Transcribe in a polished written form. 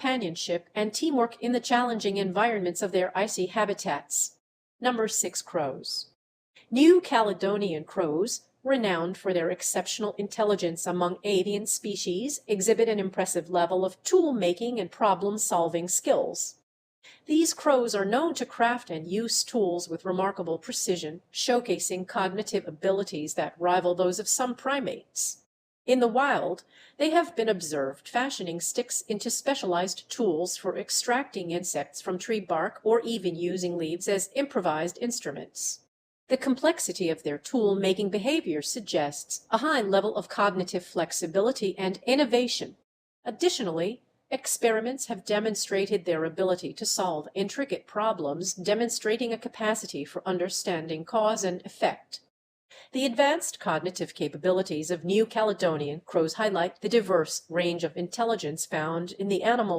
companionship and teamwork in the challenging environments of their icy habitats. Number 6. Crows. New Caledonian crows, renowned for their exceptional intelligence among avian species, exhibit an impressive level of tool-making and problem-solving skills. These crows are known to craft and use tools with remarkable precision, showcasing cognitive abilities that rival those of some primates. In the wild, they have been observed fashioning sticks into specialized tools for extracting insects from tree bark or even using leaves as improvised instruments. The complexity of their tool-making behavior suggests a high level of cognitive flexibility and innovation. Additionally, experiments have demonstrated their ability to solve intricate problems, demonstrating a capacity for understanding cause and effect. The advanced cognitive capabilities of New Caledonian crows highlight the diverse range of intelligence found in the animal